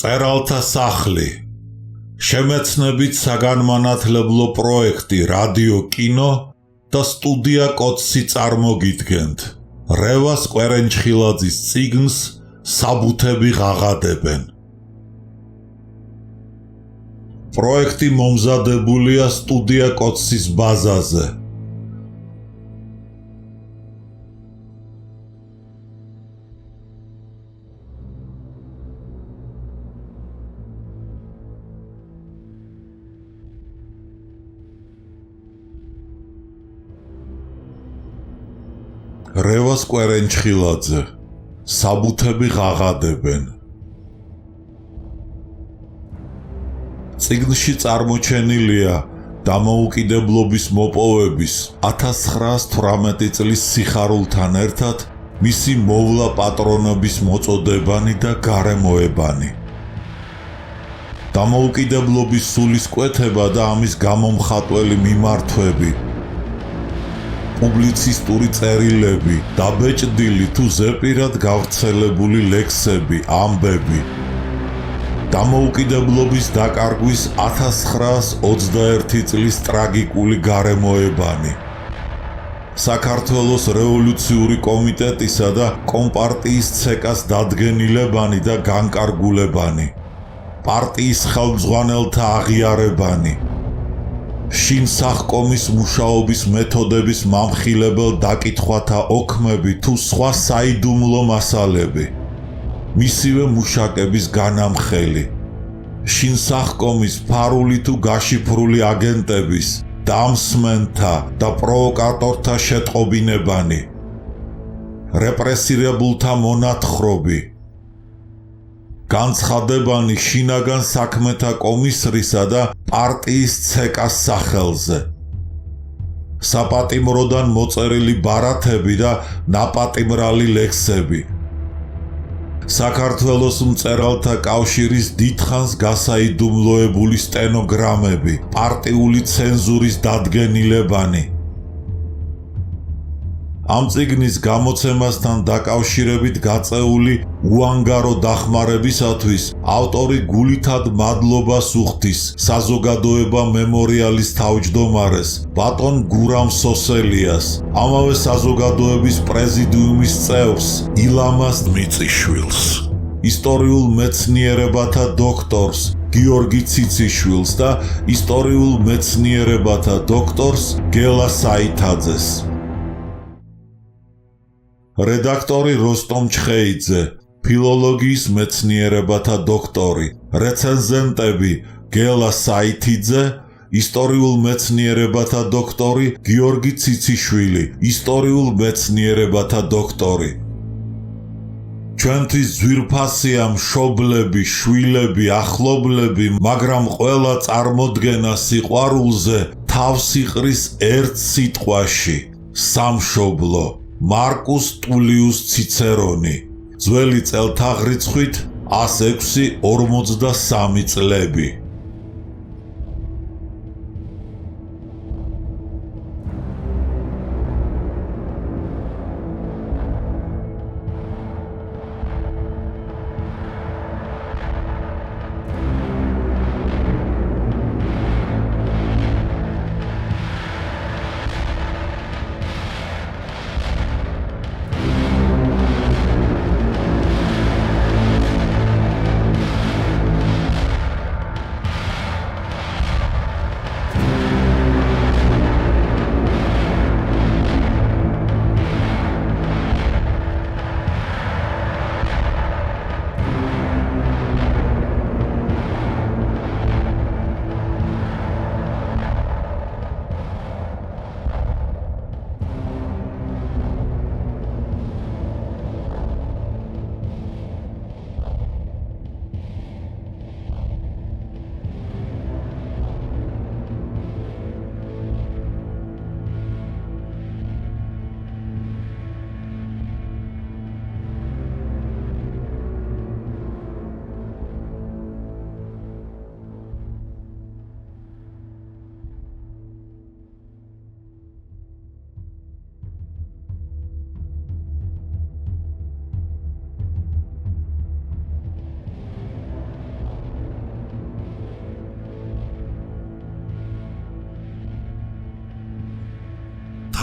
მწერალთა სახლი. შემეცნებით საგანმანათლებლო პროექტი რადიო კინო და სტუდია კოცსი წარმოგიდგენთ. რევას კვერენჩხილაძის წიგნს საბუთები ღაღადებენ. პროექტი მომზადებულია სტუდია კოცსის ბაზაზე. რევას კვერენჩხილაძე, საბუთები ღაღადებენ. წიგნში წარმოჩენილია დამოუკიდებლობის მოპოვების 1918 წლის სიხარულთან ერთად მისი მოვლა პატრონობის მოწოდებანი და გარემოებანი. დამოუკიდებლობის სულისკვეთება და ამის გამომხატველი მიმართვები, პუბლიცისტური წერილები, დაბეჭდილი თუ ზეპირად გავრცელებული ლექსები, ამბები. დამოუკიდებლობის დაკარგვის 1921 წლის ტრაგიკული გარემოებანი. საქართველოს რევოლუციური კომიტეტისა და კომპარტიის ცეკას დადგენილებანი და განკარგულებანი. პარტიის ხელმძღვანელთა აღიარებანი. შინ სახკომის მუშაობის მეთოდების მამხილებელ დაკითხვათა ოქმები თუ სხვა საიდუმლო მასალები. მისივე მუშაკების განამხელი. შინ სახკომის ფარული თუ გაშიფრული აგენტების, დამსმენთა და პროვოკატორთა შეტყობინებანი. რეპრესირებულთა მონათხრობი. განცხადებანი შინაგან საქმეთა კომისრისა და პარტიის ცეკას სახელზე. საპატიმროდან მოწერილი ბარათები და ნაპატიმრალი ლექსები. საქართველოს მწერალთა კავშირის დიდხანს გასაიდუმლოებული სტენოგრამები, პარტიული ცენზურის დადგენილებანი. ამ წიგნის გამოცემასთან დაკავშირებით გაწეული უანგარო დახმარებისათვის ავტორი გულითად მადლობას უხდის საზოგადოება მემორიალის თავმჯდომარეს ბატონ გურამ სოსელიას, ამავე საზოგადოების პრეზიდიუმის წევრს ილამაზ მიწიშვილს, ისტორიულ მეცნიერებათა დოქტორს გიორგი ციციშვილს და ისტორიულ მეცნიერებათა დოქტორს გელა საითაძეს. რედაქტორი როსტომ ჩხეიძე, ფილოლოგიის მეცნიერებათა დოქტორი, რეცენზენტები გელა საითიძე, ისტორიულ მეცნიერებათა დოქტორი გიორგი ციციშვილი, ისტორიულ მეცნიერებათა დოქტორი. ჩვენთვის ძვირფასია მშობლები, შვილები, ახლობლები, მაგრამ ყველა წარმოდგენა სიყვარულზე თავს იყრის ერთ სიტყვაში: სამშობლო. მარკუს ტულიუს ციცერონი, ძველი წელთაღრიცხვით 106-43 წლები.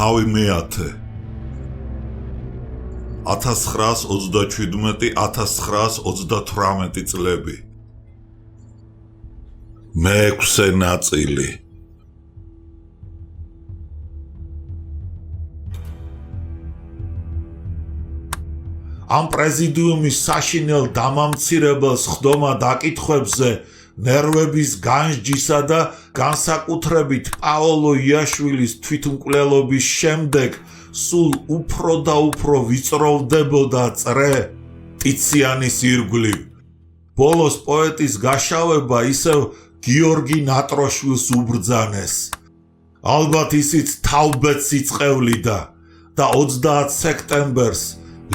თავი მეათე 1937-1938 წლები მეექვსე ნაწილი ამ პრეზიდიუმის საშინელ დამამცირებელს ხდომა დაკითხვებზე ნერვების განსჯისა და განსაკუთრებით პაოლო იაშვილის თვითმკვლელობის შემდეგ სულ უფრო და უფრო ვიწროვდებოდა წრე ტიციანის ირგვლივ. ბოლოს პოეტის გაშავება ისევ გიორგი ნატროშვილს უბრძანეს. ალბათ ისიც თავბეც იწყევლიდა და 30 სექტემბერს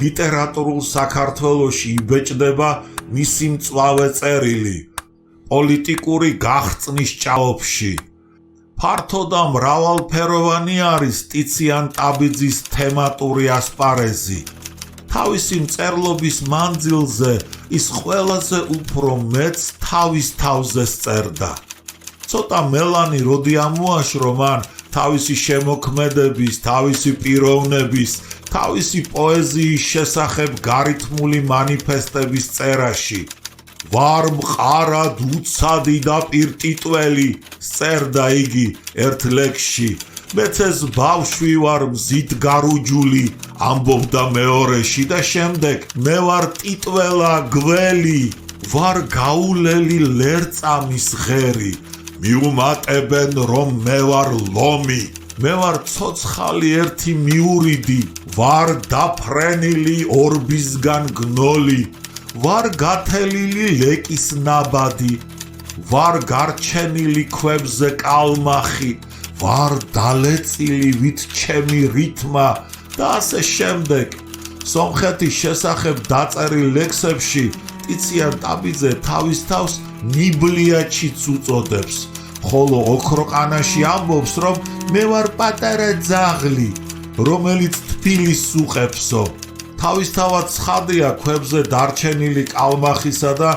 ლიტერატურულ საქართველოში იბეჭდება მისი მწვავე წერილი პოლიტიკური გახწნის ჭაობში. ფართო და მრავალფეროვანი არის ტიციან ტაბიძის თემატური ასპარეზი. თავისი მწერლობის მანძილზე ის ყველაზე უფრო მეც თავის თავზე სწერდა. ცოტა მელანი როდი ამოაშრო მან თავისი შემოქმედების, თავისი პიროვნების, თავისი პოეზიის შესახებ გარითმული მანიფესტების წერაში. ვარ მყარად უცადი და პირტიტველი, სწერდა იგი ერთ ლექსში. მეც ეს ბავშვი ვარ მზით გარუჯული, ამბობდა მეორეში და შემდეგ მე ვარ ტიტველა გველი, ვარ გაულელი ლერწამის ღერი, მიუმატებენ რომ მე ვარ ლომი, მე ვარ ცოცხალი ერთი მიურიდი, ვარ დაფრენილი ორბისგან გნოლი, ვარ გათელილი ლეკის ნაბადი, ვარ გარჩენილი ქვებზე კალმახი, ვარ დალეწილი ვით ჩემი რითმა და ასე შემდეგ. სომხეთის შესახებ დაწერილ ლექსებში ტიციან ტაბიძე თავის თავს ნიბლიაჩიც უწოდებს, ხოლო ოქროყანაში ამბობს, რომ მე ვარ პატარა ძაღლი, რომელიც თბილისს უყებსო. თავისთავად ცხადია ქვებზე დარჩენილი კალმახისა და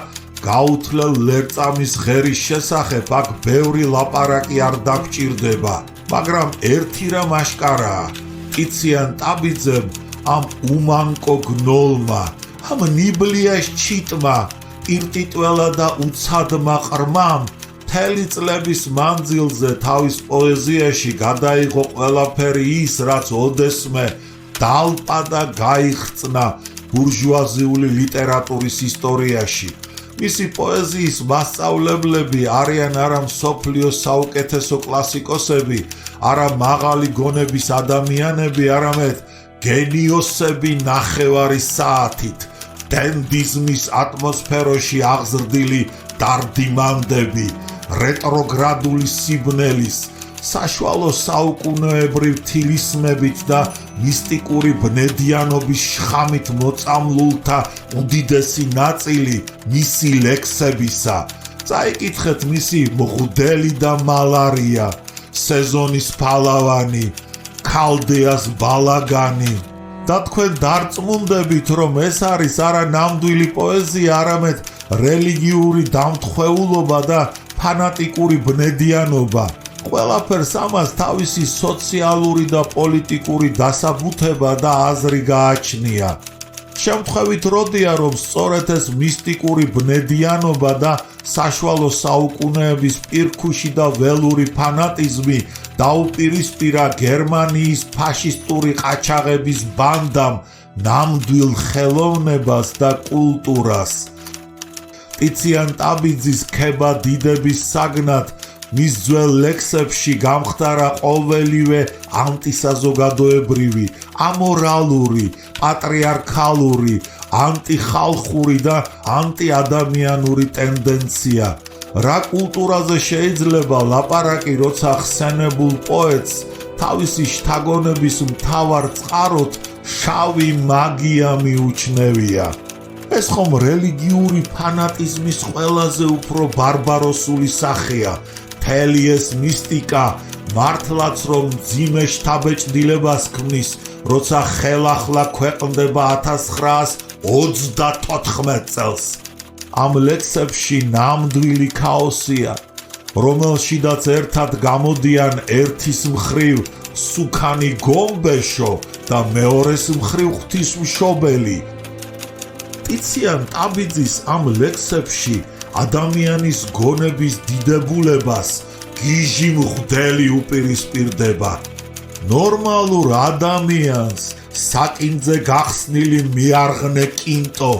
გაუთლელ ლერწამის ღერის შესახებ აქ ბევრი ლაპარაკი არ დაგჭირდება, მაგრამ ერთი რამ აშკარაა, ტიციან ტაბიძემ ამ უმანკო გნოლმა, ამ ნიბლიაშ ჩიტმა, პირტიტველა და უცადმა ყრმამ მთელი წლების მანძილზე თავის პოეზიაში გადაიღო ყველაფერი ის, რაც ოდესმე დალპა და გაიხწნა ბურჟუაზიული ლიტერატურის ისტორიაში. მისი პოეზიის მასწავლებლები არიან არა მსოფლიოს საუკეთესო კლასიკოსები, არა მაღალი გონების ადამიანები, არამედ გენიოსები ნახევარი საათით, დენდიზმის ატმოსფეროში აღზრდილი დარდიმანდები, რეტროგრადული სიბნელის, საშუალო საუკუნეებრივ თილისმებით და მისტიკური ბნედიანობის შხამით მოწამლულთა უდიდესი ნაწილი მისი ლექსებისა. წაიკითხეთ მისი მღვდელი და მალარია, სეზონის ფალავანი, ქალდეას ბალაგანი და თქვენ დარწმუნდებით, რომ ეს არის არა ნამდვილი პოეზია, არამედ რელიგიური დამთხეულობა და ფანატიკური ბნედიანობა. ყველაფერს ამას თავისი სოციალური და პოლიტიკური დასაბუთება და აზრი გააჩნია. შემთხვევით როდია, რომ სწორედ ეს მისტიკური ბნედიანობა და საშუალო საუკუნეების პირქუში და ველური ფანატიზმი დაუპირისპირა გერმანიის ფაშისტური ყაჩაღების ბანდამ ნამდვილ ხელოვნებას და კულტურას. ტიციან ტაბიძის ქება დიდების საგნად მის ძველ ლექსებში გამხდარა ყოველივე ანტისაზოგადოებრივი, ამორალური, პატრიარქალური, ანტიხალხური და ანტიადამიანური ტენდენცია. რა კულტურაზე შეიძლება ლაპარაკი, როცა ხსენებულ პოეტს თავისი შთაგონების მთავარ წყაროთ შავი მაგია მიუჩნევია. ეს ხომ რელიგიური ფანატიზმის ყველაზე უფრო ბარბაროსული სახეა. მთელი ეს მისტიკა მართლაც რომ მძიმე შთაბეჭდილებას ქმნის, როცა ხელახლა ქვეყნდება 1934 წელს. ამ ლექსებში ნამდვილი ქაოსია, რომელშიდაც ერთად გამოდიან ერთის მხრივ სუქანი გომბეშო და მეორეს მხრივ ღვთისმშობელი. ტიციან ტაბიძის ამ ლექსებში ადამიანის გონების დიდებულებას გიჟი მღვდელი უპირისპირდება. ნორმალურ ადამიანს საკინძზე გახსნილი მიარღნე კინტო,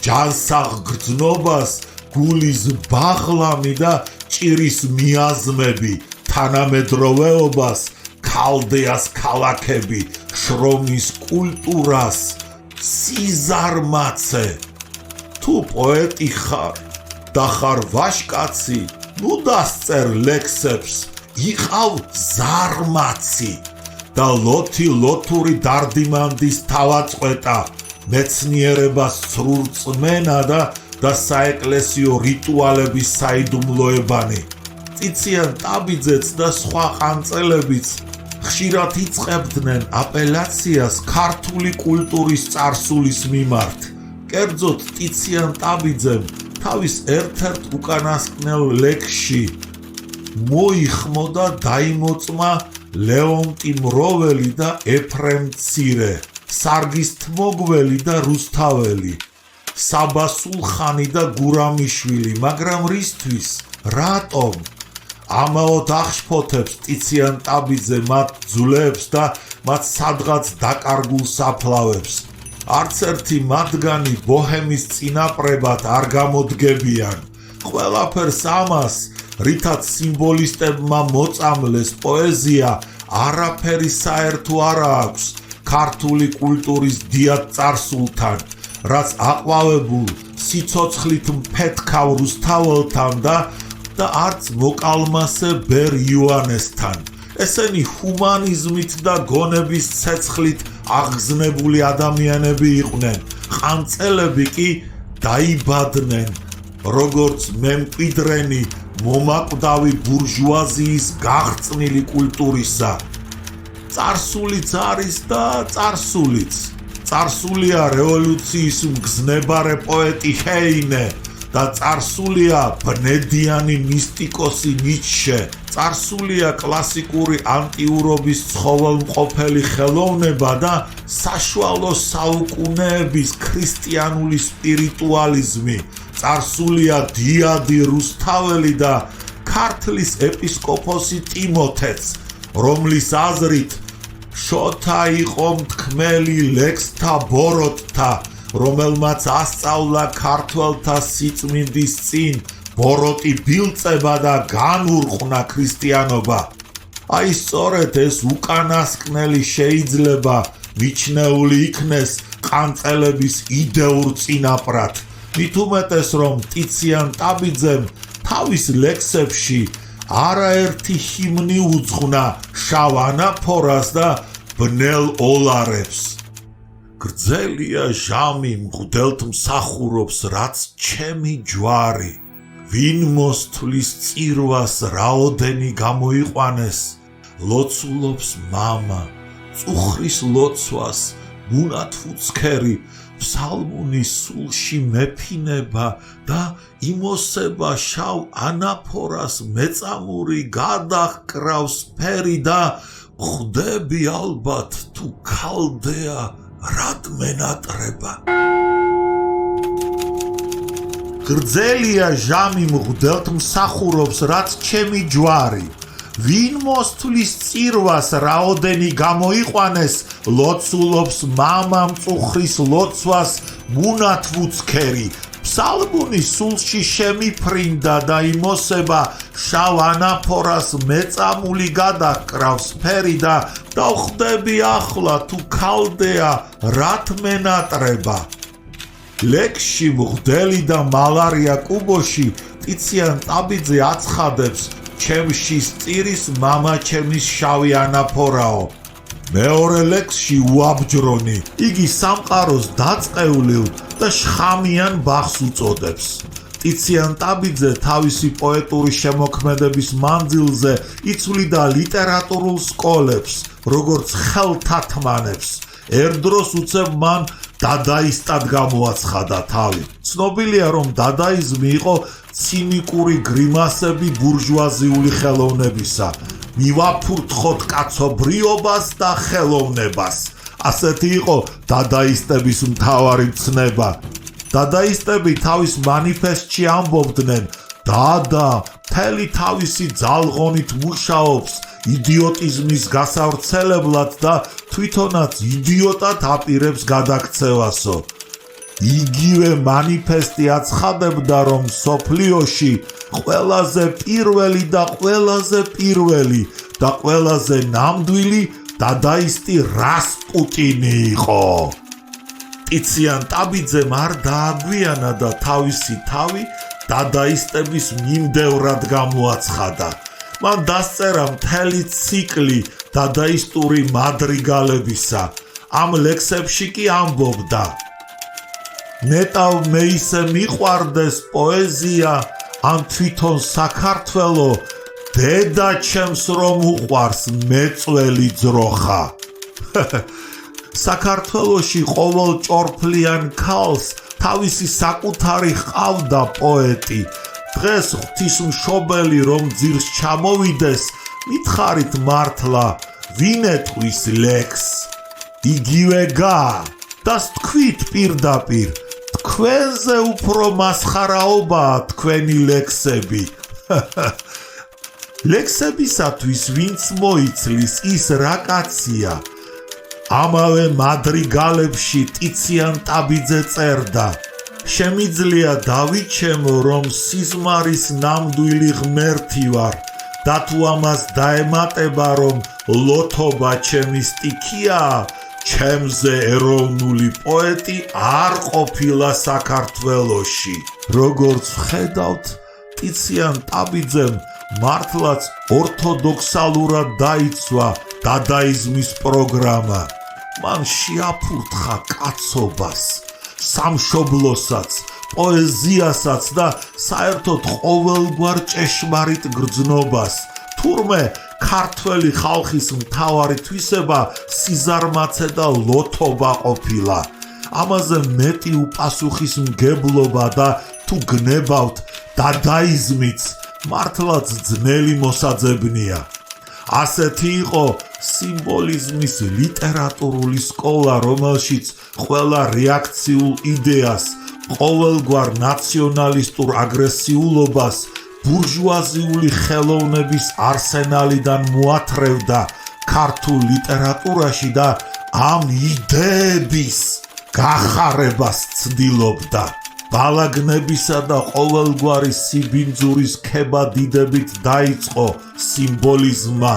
ჯანსაღ გრძნობას გულის ბაღლამი და ჭირის მიაზმები, თანამედროვეობას ქალდეას ქალაქები, შრომის კულტურას სიზარმაცე. თუ პოეტი ხარ და ხარ ვაჟკაცი, ნუ დასწერ ლექსებს, იყავ ზარმაცი და ლოთური დარდიმანდის თავაწყვეტა, მეცნიერებას სრულწმენა და საეკლესიო რიტუალების საიდუმლოებანი. ტიციან ტაბიძეც და სხვა ყანწელებიც ხშირად იწყებდნენ აპელაციას ქართული კულტურის წარსულის მიმართ. კერძოდ ტიციან ტაბიძემ თავის ერთ-ერთ უკანასკნელ ლექსში მოიხმო და დაიმოწმა ლეონტი მროველი და ეფრემ მცირე, სარგის თმოგველი და რუსთაველი, საბა სულხანი და გურამიშვილი, მაგრამ რისთვის? რატომ? ამაოდ აღშფოთებს ტიციან ტაბიძე მათ ძვლებს და მათ სადღაც დაკარგულ საფლავებს. არც ერთი მათგანი ბოჰემის წინაპრებად არ გამოდგებიან. ყველაფერს ამას, რითაც სიმბოლისტებმა მოწამლეს პოეზია, არაფერი საერთო არ აქვს ქართული კულტურის დიად წარსულთან, რაც აყვავებულ სიცოცხლით მფეთქავ რუსთაველთან და არც მოკალმასე ბერ იოანესთან. ესენი ჰუმანიზმით და გონების ცეცხლით აღგზნებული ადამიანები იყვნენ, ყანწელები კი დაიბადნენ როგორც მემკვიდრენი მომაკვდავი ბურჟუაზიის გაღწნილი კულტურისა. წარსულიც არის და წარსულიც. წარსულია რევოლუციის მგზნებარე პოეტი ჰეინე და წარსულია ბნედიანი მისტიკოსი ნიცშე. წარსულია კლასიკური ანტიურობის ცხოველმყოფელი ხელოვნება და საშუალო საუკუნეების ქრისტიანული სპირიტუალიზმი. წარსულია დიადი რუსთაველი და ქართლის ეპისკოპოსი ტიმოთეც, რომლის აზრით შოთა იყო მთქმელი ლექსთა ბოროტთა, რომელმაც ასწავლა ქართველთა სიწმინდის წინ ბოროტი ბილწება და განურყნა ქრისტიანობა. აი სწორედ ეს უკანასკნელი შეიძლება მიჩნეული იქნეს ყანწელების იდეურ წინაპრად. მით უმეტეს რომ ტიციან ტაბიძემ თავის ლექსებში არაერთი ჰიმნი უძღვნა შავ ანაფორას და ბნელ ოლარებს. გრძელია ჟამი მღვდელთ მსახურობს, რაც ჩემი ჯვარი. ვინ მოსთვლის წირვას რაოდენი გამოიყვანეს, ლოცულობს მამა, წუხრის ლოცვას, ბუნათუცქერი, ფსალმუნის სულში მეფინება და იმოსება შავ ანაფორას მეწამური გადაჰკრავს ფერი და ხვდები ალბათ თუ ქალდეა რად მენატრება. გრძელია ჟამი მღვდელთ მსახურობს, რაც ჩემი ჯვარი. ვინ მოსთვლის წირვას რაოდენი გამოიყვანეს, ლოცულობს მამა მწუხრის ლოცვას ბუნათუცქერი, ფსალმუნის სულში შემიფრინდა და იმოსება შავ ანაფორას მეწამული გადაჰკრავს ფერი და ხვდები ახლა თუ ქალდეა რად მენატრება. ლექსში მღვდელი და მალარია კუბოში ტიციან ტაბიძე აცხადებს ჩემში სწირის მამა ჩემის შავი ანაფორაო. მეორე ლექსში უაბჯრონი იგი სამყაროს დაწყეულილ და შხამიან ბაღს უწოდებს. ტიციან ტაბიძე თავისი პოეტური შემოქმედების მანძილზე იცვლიდა ლიტერატურულ სკოლებს, როგორც ხელთათმანებს. ერთ დროს უცებ მან დადაისტად გამოაცხადა თავი. ცნობილია რომ დადაიზმი იყო ცინიკური გრიმასები ბურჟუაზიული ხელოვნებისა. მივაფურთხოთ კაცობრიობას და ხელოვნებას. ასეთი იყო დადაისტების მთავარი ცნება. დადაისტები თავის მანიფესტში ამბობდნენ, დადა მთელი თავისი ძალღონით მუშაობს იდიოტიზმის გასავრცელებლად და თვითონაც იდიოტად აპირებს გადაქცევასო. იგივე მანიფესტი აცხადებდა, რომ მსოფლიოში ყველაზე პირველი და ყველაზე ნამდვილი დადაისტი რასპუტინი იყო. ტიციან ტაბიძემ არ დააგვიანა და თავისი თავი დადაისტების მიმდევრად გამოაცხადა. მან დასწერა მთელი ციკლი დადაისტური მადრიგალებისა. ამ ლექსებში კი ამბობდა: ნეტავ მე ისე მიყვარდეს პოეზია, ან თვითონ საქართველო, დედა ჩემს რომ უყვარს მეწველი ძროხა. საქართველოში ყოველ ჭორფლიან ქალს თავისი საკუთარი ჰყავდა პოეტი. დღეს ღვთისმშობელი რომ ძირს ჩამოვიდეს, მითხარით მართლა, ვინ ეტყვის ლექს? იგივე გა და თქვით პირდაპირ, თქვენზე უფრო მასხარაობაა თქვენი ლექსები. ლექსებისათვის ვინც მოიცლის, ის რა კაცია? ამავე მადრიგალებში ტიციან ტაბიძე წერდა: შემიძლია დავიჩემო, რომ სიზმარის ნამდვილი ღმერთი ვარ და თუ ამას დაემატება, რომ ლოთობა ჩემი სტიქიაა, ჩემზე ეროვნული პოეტი არ ყოფილა საქართველოში. როგორც ვხედავთ, ტიციან ტაბიძემ მართლაც ორთოდოქსალურად დაიცვა დადაიზმის პროგრამა. მან შეაფურთხა კაცობას, სამშობლოსაც, პოეზიასაც და საერთოდ ყოველგვარ ჭეშმარიტ გრძნობას. თურმე ქართველი ხალხის მთავარი თვისება სიზარმაცე და ლოთობა ყოფილა. ამაზე მეტი უპასუხისმგებლობა და თუ გნებავთ, დადაიზმიც მართლაც ძნელი მოსაძებნია. ასეთი იყო სიმბოლიზმის ლიტერატურული სკოლა, რომელშიც ყველა რეაქციულ იდეას, ყოველგვარ ნაციონალისტურ აგრესიულობას ბურჟუაზიული ხელოვნების არსენალიდან მოათრევდა ქართულ ლიტერატურაში და ამ იდეების გახარებას ცდილობდა. ბალაგნებისა და ყოველგვარი სიბინძურის ქებადიდებით დაიწყო სიმბოლიზმმა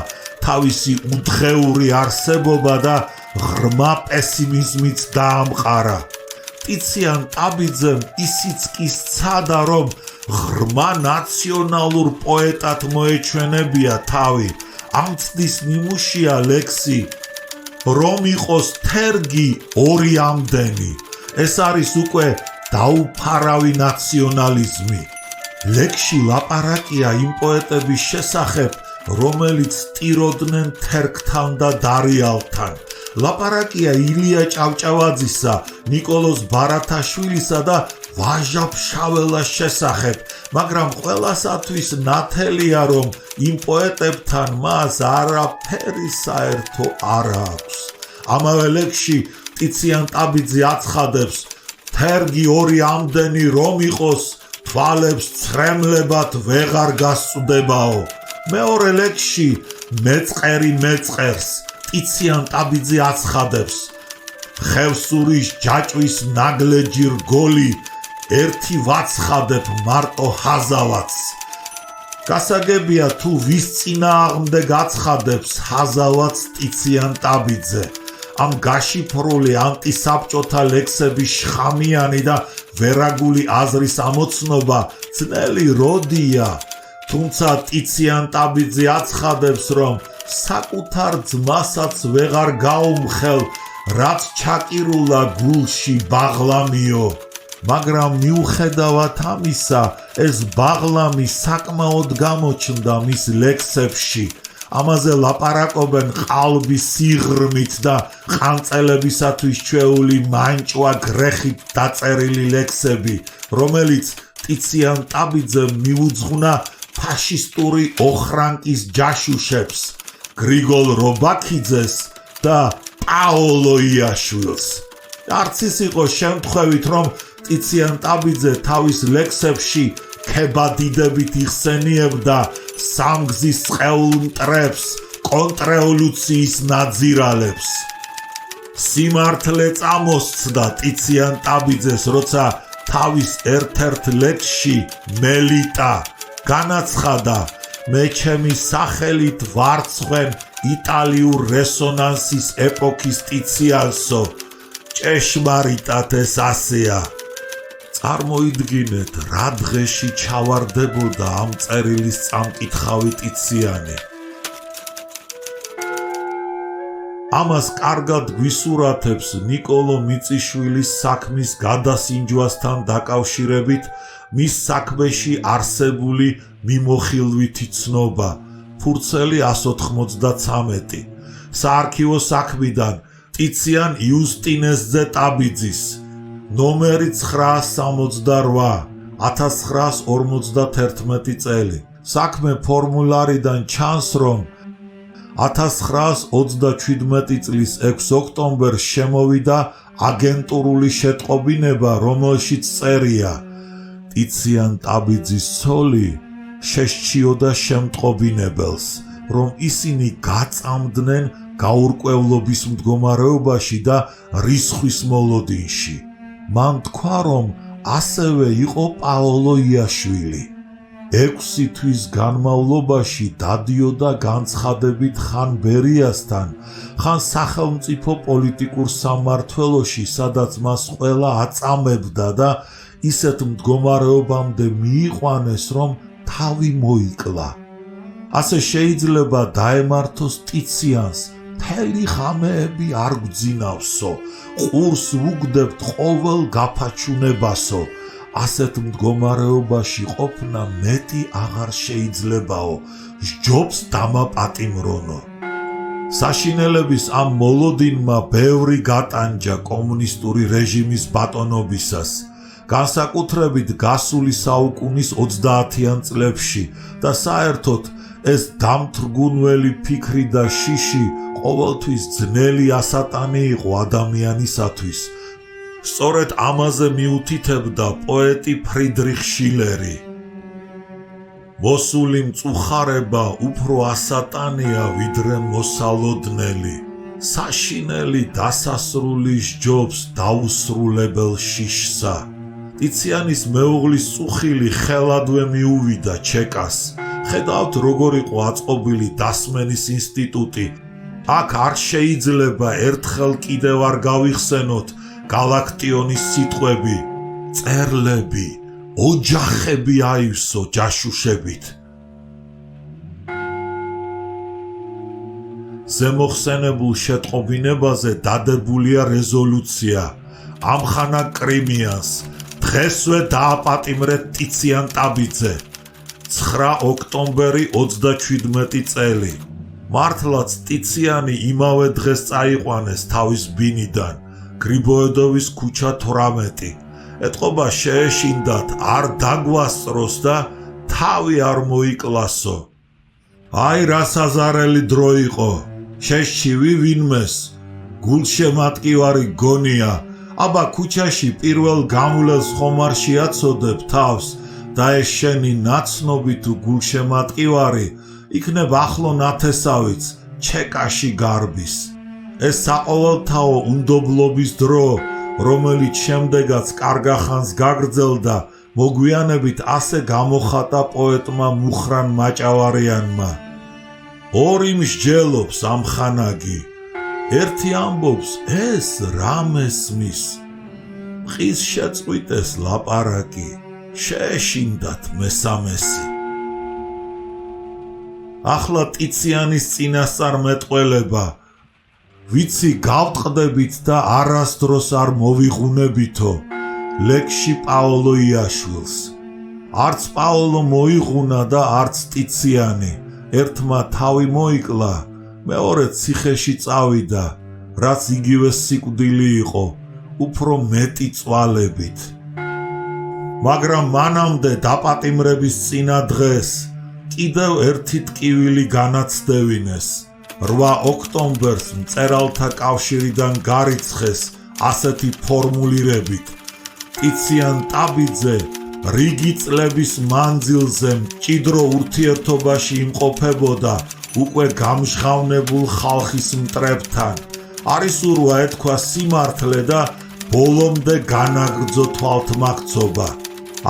თავისი უთხეული არსებობა და ღრმა პესიმიზმით დაამყარა. ტიციან ტაბიძემ ისიც კი სცადა, რომ ღრმა ნაციონალურ პოეტად მოეჩვენებია თავი. ამ ცდის ნიმუშია ლექსი რომ იყოს თერგი ორი ამდენი. ეს არის უკვე დაუფარავი ნაციონალიზმი. ლექსში ლაპარაკია იმ პოეტების შესახებ, რომელიც ტიროდნენ თერგთან და დარიალთან. ლაპარაკია ილია ჭავჭავაძისა, ნიკოლოზ ბარათაშვილისა და ვაჟა ფშაველას შესახებ, მაგრამ ყველასათვის ნათელია, რომ იმ პოეტებთან მას არაფერი საერთო არ აქვს. ამავე ლექსში ტიციან ტაბიძე აცხადებს: თერგი ორი ამდენი რომ იყოს, თვალებს ცრემლებად ვეღარ გასწდებაო. მეორე ლექსში მეწყერი მეწყერს ტიციან ტაბიძე აცხადებს: ხევსურის ჯაჭვის ნაგლეჯი რგოლი, ერთი ვაცხადებ მარტო ჰაზავაც. გასაგებია თუ ვის წინააღმდეგ აცხადებს ჰაზავაც ტიციან ტაბიძე. ამ გაშიფრული ანტისაბჭოთა ლექსების შხამიანი და ვერაგული აზრის ამოცნობა ძნელი როდია, თუმცა ტიციან ტაბიძე აცხადებს, რომ საკუთარ ძმასაც ვეღარ გაუმხელ, რაც ჩაკირულა გულში ბაღლამიო. მაგრამ მიუხედავად ამისა, ეს ბაღლამი საკმაოდ გამოჩნდა მის ლექსებში. ამაზე ლაპარაკობენ ყალბის სიღრმით და ყანწელებისათვის ჩვეული მანჭვა გრეხით დაწერილი ლექსები, რომელიც ტიციან ტაბიძემ მიუძღვნა ფაშისტური ოხრანკის ჯაშუშებს, გრიგოლ რობაქიძეს და პაოლო იაშვილს. არც ის იყო შემთხვევით, რომ ტიციან ტაბიძე თავის ლექსებში ქებადიდებით იხსენიებდა სამგზის სხეულ მტრებს, კონტრრევოლუციის ნაძირალებს. სიმართლე წამოსცდა ტიციან ტაბიძეს, როცა თავის ერთ-ერთ ლექსში მელიტა განაცხადა, მე ჩემი სახელით ვარცხვენ იტალიურ რესონანსის ეპოქის ტიციანსო, ჭეშმარიტად ეს ასეა. წარმოიდგინეთ, რა დღეში ჩავარდებოდა ამ წერილის წამკითხავი ტიციანი. ამას კარგად გვისურათებს ნიკოლო მიწიშვილის საქმის გადასინჯვასთან დაკავშირებით მის საქმეში არსებული მიმოხილვითი ცნობა, ფურცელი 193. საარქივო საქმიდან ტიციან იუსტინესძე ტაბიძის, ნომერი 968, 1951 წელი. საქმე ფორმულარიდან ჩანს, რომ 1927 წლის 6 ოქტომბერს შემოვიდა აგენტურული შეტყობინება, რომელშიც წერია, ტიციან ტაბიძის ცოლი შეშჩიოდა შემტყობინებელს, რომ ისინი გაწამდნენ გაურკვევლობის მდგომარეობაში და რისხვის მოლოდინში. მან თქვა, რომ ასევე იყო პაოლო იაშვილი. 6 თვის განმავლობაში დადიოდა განცხადებით ხან ბერიასთან, ხან სახელმწიფო პოლიტიკურ სამმართველოში, სადაც მას ყველა აწამებდა და ისეთ მდგომარეობამდე მიიყვანეს, რომ თავი მოიკლა. ასე შეიძლება დაემართოს ტიციანს, მთელი ღამეები არ გვძინავსო, ყურს ვუგდებთ ყოველ გაფაჩუნებასო. ასეთ მდგომარეობაში ყოფნა მეტი აღარ შეიძლებაო, სჯობს დამაპატიმრონო. საშინელების ამ მოლოდინმა ბევრი გატანჯა კომუნისტური რეჟიმის ბატონობისას, განსაკუთრებით გასული საუკუნის 30-იან წლებში და საერთოდ ეს დამთრგუნველი ფიქრი და შიში ყოველთვის ძნელი ასატანი იყო ადამიანისათვის. სწორედ ამაზე მიუთითებდა პოეტი ფრიდრიხ შილერი. მოსული მწუხარება უფრო ასატანია, ვიდრე მოსალოდნელი. საშინელი დასასრული სჯობს დაუსრულებელ შიშსა. ტიციანის მეუღლის წუხილი ხელადვე მიუვიდა ჩეკას. ხედავთ, როგორ იყო აწყობილი დასმენის ინსტიტუტი. აქ არ შეიძლება ერთხელ კიდევ არ გავიხსენოთ გალაქტიონის სიტყვები, წერლები, ოჯახები აივსო ჯაშუშებით. ზემოხსენებულ შეტყობინებაზე დადებულია რეზოლუცია, ამხანა კრიმიანს, დღესვე დააპატიმრეთ ტიციან ტაბიძე. 9 ოქტომბერი 37 წელი. მართლაც ტიციანი იმავე დღეს წაიყვანეს თავის ბინიდან, გრიბოედოვის ქუჩა 18. ეტყობა შეეშინდათ არ დაგვასწროს და თავი არ მოიკლასო. აი რა საზარელი დრო იყო. შეშჩივი ვინმეს. გულშემატკივარი გონია. აბა ქუჩაში პირველ გამულელს ხომ არ შეაცოდებ თავს და ეს შენი ნაცნობი თუ გულშემატკივარი იქნებ ახლო ნათესავიც ჩეკაში გარბის. ეს საყოველთაო უნდობლობის დრო, რომელიც შემდეგაც კარგახანს გაგრძელდა, მოგვიანებით ასე გამოხატა პოეტმა მუხრან მაჭავარიანმა. ორი მსჯელობს ამ ხანაგი. ერთი ამბობს, ეს რა მესმის. მყის შეწყვიტეს ლაპარაკი, შეეშინდათ მესამესი. ახლა ტიციანის წინასწარმეტყველება. ვიცი გავტყდებით და არასდროს არ მოვიღუნებითო. ლექსში პაოლო იაშვილს. არც პაოლო მოიღუნა და არც ტიციანი. ერთმა თავი მოიკლა, მეორე ციხეში წავიდა, რაც იგივე სიკვდილი იყო, უფრო მეტი წვალებით. მაგრამ მანამდე დაპატიმრების წინა დღეს კიდევ ერთი ტკივილი განაცდევინეს. 8 ოქტომბერს მწერალთა კავშირიდან გარიცხეს ასეთი ფორმულირებით: ტიციან ტაბიძე რიგი წლების მანძილზე მჭიდრო ურთიერთობაში იმყოფებოდა უკვე გამჟღავნებულ ხალხის მტრებთან. არის ურვა ეთქვა სიმართლე და ბოლომდე განაგრძო თვალთმაქცობა.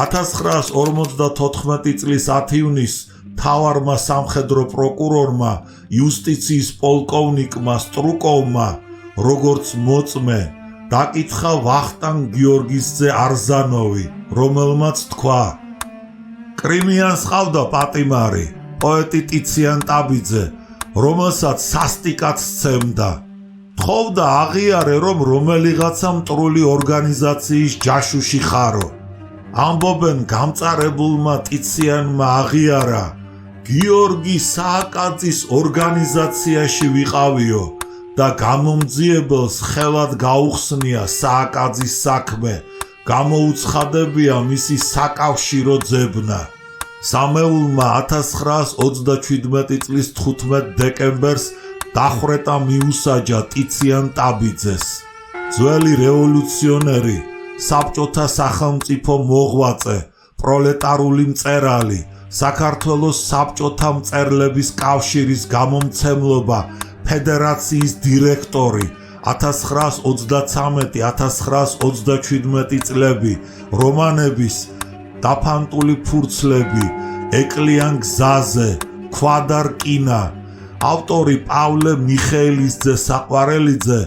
1954 წლის 10 ივნისს მთავარმა სამხედრო პროკურორმა იუსტიციის პოლკოვნიკმა სტრუკოვმა როგორც მოწმე დაკითხა ვახტანგ გიორგისძე არზანოვი, რომელმაც თქვა: კრიმიანს ყავდა პატიმარი, პოეტი ტიციან ტაბიძე, რომელსაც სასტიკად სცემდა. თხოვდა აღიარე, რომ რომელიღაცა მტრული ორგანიზაციის ჯაშუში ხარო. ამბობენ გამწარებულმა ტიციანმა აღიარა: გიორგი სააკაძის ორგანიზაციაში ვიყავიო და გამომძიებელს ხელად გაუხსნია სააკაძის საქმე, გამოუცხადებია მისი საკავშირო ძებნა. სამეულმა 1927 წლის 15 დეკემბერს დახვრეტა მიუსაჯა ტიციან ტაბიძეს. ძველი რევოლუციონერი, საბჭოთა სახელმწიფო მოღვაწე, პროლეტარული მწერალი, საქართველოს საბჭოთა მწერლების კავშირის გამომცემლობა, ფედერაციის დირექტორი, 1923-1927 წლები, რომანების დაფანტული ფურცლები, ეკლიან გზაზე, ქვადარკინა, ავტორი პავლე მიხეილისძე საყვარელიძე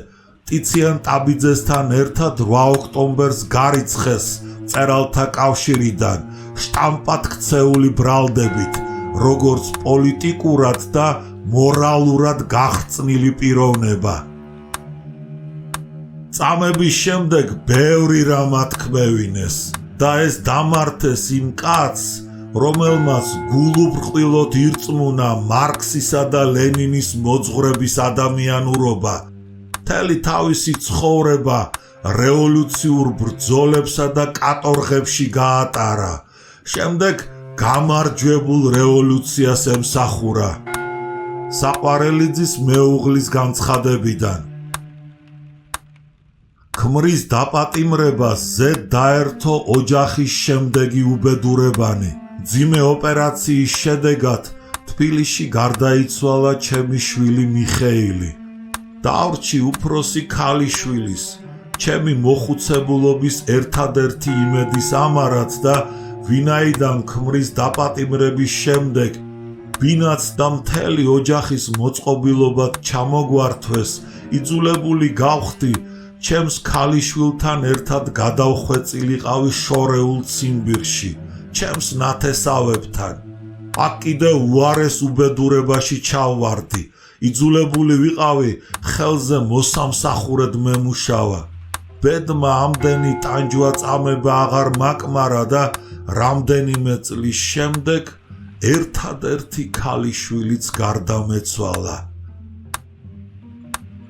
ტიციან ტაბიძესთან ერთად 8 ოქტომბერს გარიცხეს მწერალთა კავშირიდან შტამპად ქცეული ბრალდებით, როგორც პოლიტიკურად და მორალურად გახრწნილი პიროვნება. წამების შემდეგ ბევრი რამ ათქმევინეს და ეს დამართეს იმ კაცს, რომელმაც გულუბრყვილოდ ირწმუნა მარქსისა და ლენინის მოძღვრების ადამიანურობა. მთელი თავისი ცხოვრება რევოლუციურ ბრძოლებსა და კატორღებში გაატარა. შემდეგ გამარჯვებულ რევოლუციას ემსახურა. საყვარელიძის მეუღლის განცხადებიდან: ქმრის დაპატიმრებას ზედ დაერთო ოჯახის შემდეგი უბედურებანი. მძიმე ოპერაციის შედეგად თბილისში გარდაიცვალა ჩემი შვილი მიხეილი. დავრჩი უფროსი ქალიშვილის, ჩემი მოხუცებულობის ერთადერთი იმედის ამარად და ვინაიდან ქმრის დაპატიმრების შემდეგ ბინაც და მთელი ოჯახის მოწყობილობად ჩამოგვართვეს, იძულებული გავხდი ჩემს ქალიშვილთან ერთად გადავხვეწილიყავი შორეულ ციმბირში, ჩემს ნათესავებთან. აქ კიდევ უარეს უბედურებაში ჩავვარდი, იძულებული ვიყავი ხელზე მოსამსახურედ მემუშავა. ბედმა ამდენი ტანჯვა წამება აღარ მაკმარა და რამდენიმე წლის შემდეგ ერთადერთი ქალიშვილიც გარდამეცვალა.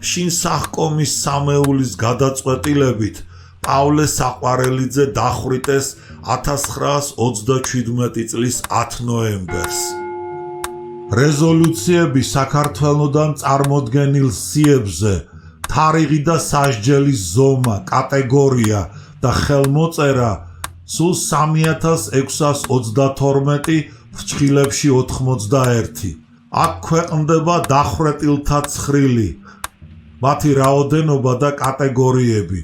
შინ სახკომის სამეულის გადაწყვეტილებით პავლე საყვარელიძე დახვრიტეს 1927 წლის 10 ნოემბერს. რეზოლუციები საქართველოდან წარმოდგენილ სიებზე, თარიღი და სასჯელის ზომა, კატეგორია და ხელმოწერა სულ 3632 ფრჩხილებში 81. აქ ქვეყნდება დახვრეტილთა ცხრილი, მათი რაოდენობა და კატეგორიები.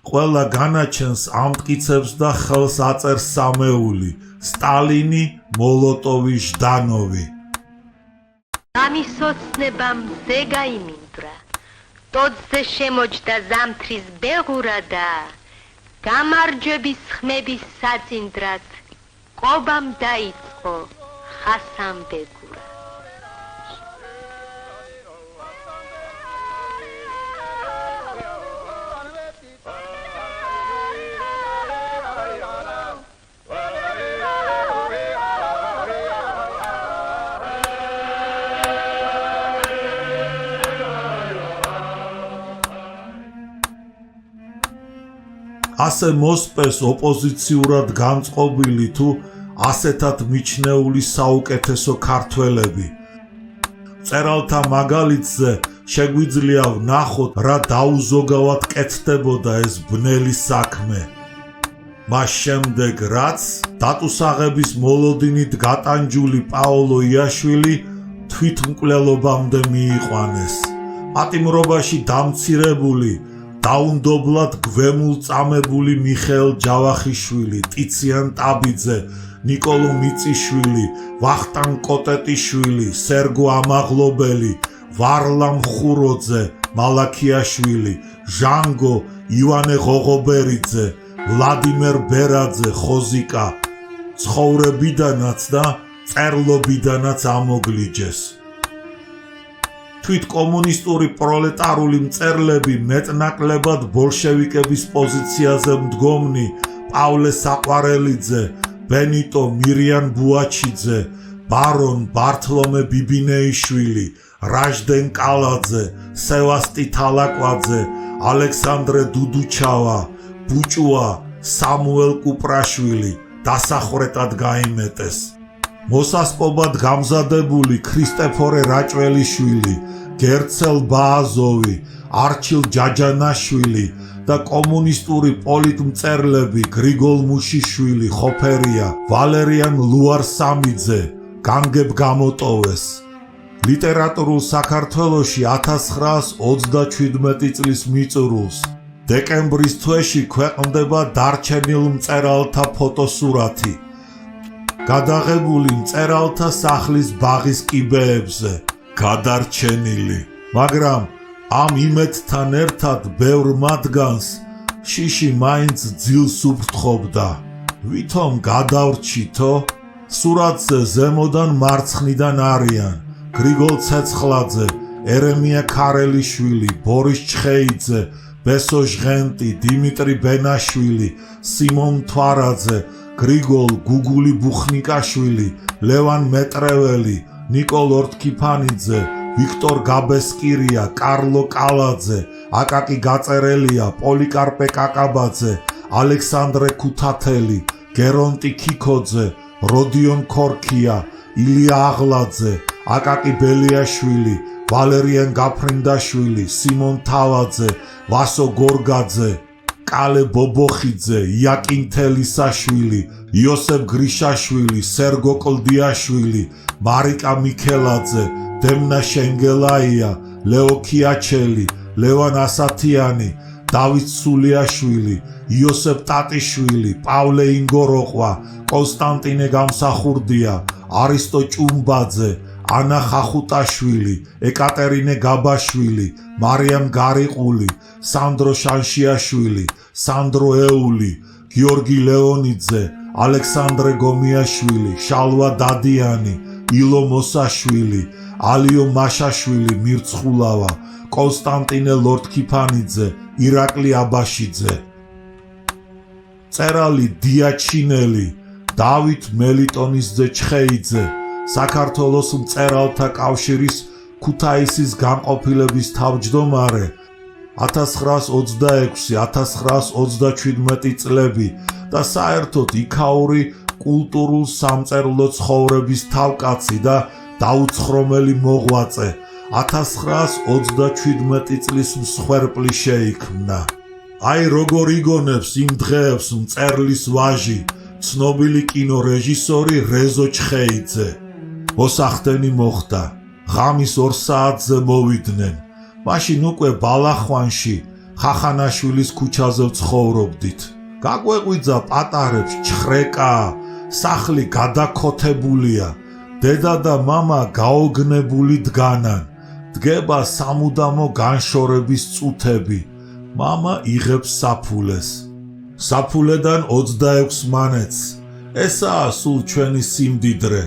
ყველა განაჩენს ამტკიცებს და ხელს აწერს სამეული: სტალინი, მოლოტოვი, ჟდანოვი. ამის ოცნება მზე გაიმინდვრა, ტოძზე შემოჯდა ზამთრის ბეღურა და გამარჯვების ხმების საწინდრად ყობამ დაიწყო ხასან ბეგურა. ასე მოსპეს ოპოზიციურად განწყობილი თუ ასეთად მიჩნეული საუკეთესო ქართველები. მწერალთა მაგალითზე შეგვიძლია ვნახოთ, რა დაუზოგავად კეთდებოდა ეს ბნელი საქმე. მას შემდეგ, რაც დატუსაღების მოლოდინით გატანჯული პაოლო იაშვილი თვითმკვლელობამდე მიიყვანეს. პატიმრობაში დამცირებული, დაუნდობლად გვემულწამებული მიხეილ ჯავახიშვილი, ტიციან ტაბიძე, ნიკოლო მიწიშვილი, ვახტანგ კოტეტიშვილი, სერგო ამაღლობელი, ვარლამ ხუროძე, მალაქიაშვილი, ჟანგო, ივანე ღოღობერიძე, ვლადიმერ ბერაძე, ხოზიკა, ცხოვრებიდანაც და წერლობიდანაც ამოგლიჯეს. თვით კომუნისტური პროლეტარული მწერლები მეტნაკლებად ბოლშევიკების პოზიციაზე მდგომნი პავლე საყვარელიძე, ბენიტო მირიან ბუაჩიძე, ბარონ ბართლომე ბიბინეიშვილი, რაჟდენ კალაძე, სევასტი თალაკვაძე, ალექსანდრე დუდუჩავა, ბუჭუა, სამუელ კუპრაშვილი დასახვრეტად გაიმეტეს. მოსასპობად გამზადებული ქრისტეფორე რაჭველიშვილი, გერცელ ბააზოვი, არჩილ ჯაჯანაშვილი და კომუნისტური პოლიტმწერლები გრიგოლ მუშიშვილი, ხოფერია, ვალერიან ლუარსამიძე განგებ გამოტოვეს. ლიტერატურულ საქართველოში 1927 წლის მიწურულს დეკემბრის თვეში ქვეყნდება დარჩენილ მწერალთა ფოტოსურათი, გადაღებული მწერალთა სახლის ბაღის კიბეებზე, გადარჩენილი, მაგრამ ამ იმედთან ერთად ბევრ მათგანს შიში მაინც ძილს უფრთხობდა. ვითომ გადავრჩითო? სურათზე ზემოდან მარცხნიდან არიან გრიგოლ ცეცხლაძე, ერემია ქარელიშვილი, ბორის ჩხეიძე, ბესო ჟღენტი, დიმიტრი ბენაშვილი, სიმონ თვარაძე, გრიგოლ გუგული ბუხნიკაშვილი, ლევან მეტრეველი, ნიკოლ ორთქიფანიძე, ვიქტორ გაბესკირია, კარლო კალაძე, აკაკი გაწერელია, პოლიკარპე კაკაბაძე, ალექსანდრე ქუთათელი, გერონტი ქიქოძე, როდიონ ქორქია, ილია აღლაძე, აკაკი ბელიაშვილი, ვალერიან გაფრინდაშვილი, სიმონ თავაძე, ვასო გორგაძე, კალე ბობოხიძე, იაკინ თელისაშვილი, იოსებ გრიშაშვილი, სერგო კლდიაშვილი, მარიკა მიქელაძე, დემნა შენგელაია, ლეო ქიაჩელი, ლევან ასათიანი, დავით სულიაშვილი, იოსებ ტატიშვილი, პავლე ინგოროყვა, კონსტანტინე გამსახურდია, არისტო ჭუმბაძე, ანა ხახუტაშვილი, ეკატერინე გაბაშვილი, მარიამ გარიყული, სანდრო შანშიაშვილი, სანდრო ეული, გიორგი ლეონიძე, ალექსანდრე გომიაშვილი, შალვა დადიანი, ილო მოსაშვილი, ალიო მაშაშვილი მირცხულავა, კონსტანტინე ლორთქიფანიძე, ირაკლი აბაშიძე. მწერალი დიაჩინელი, დავით მელიტონისძე ჩხეიძე, საქართველოს მწერალთა კავშირის ქუთაისის განყოფილების თავმჯდომარე 1926-1927 წლები და საერთოდ იქაური კულტურულ სამწერლო ცხოვრების თავკაცი და დაუცხრომელი მოღვაწე 1927 წლის მსხვერპლი შეიქმნა. აი როგორ იგონებს იმ დღეებს მწერლის ვაჟი, ცნობილი კინორეჟისორი რეზო ჩხეიძე. მოსახდენი მოხდა, ღამის 2 საათზე მოვიდნენ. მაშინ უკვე ბალახვანში, ხახანაშვილის ქუჩაზე ვცხოვრობდით. გაგვეყვიძა პატარებს ჩხრეკა, სახლი გადაქოთებულია, დედა და მამა გაოგნებული დგანან. დგება სამუდამო განშორების წუთები. მამა იღებს საფულეს. საფულედან 26 მანეთს. ესაა სულ ჩვენი სიმდიდრე.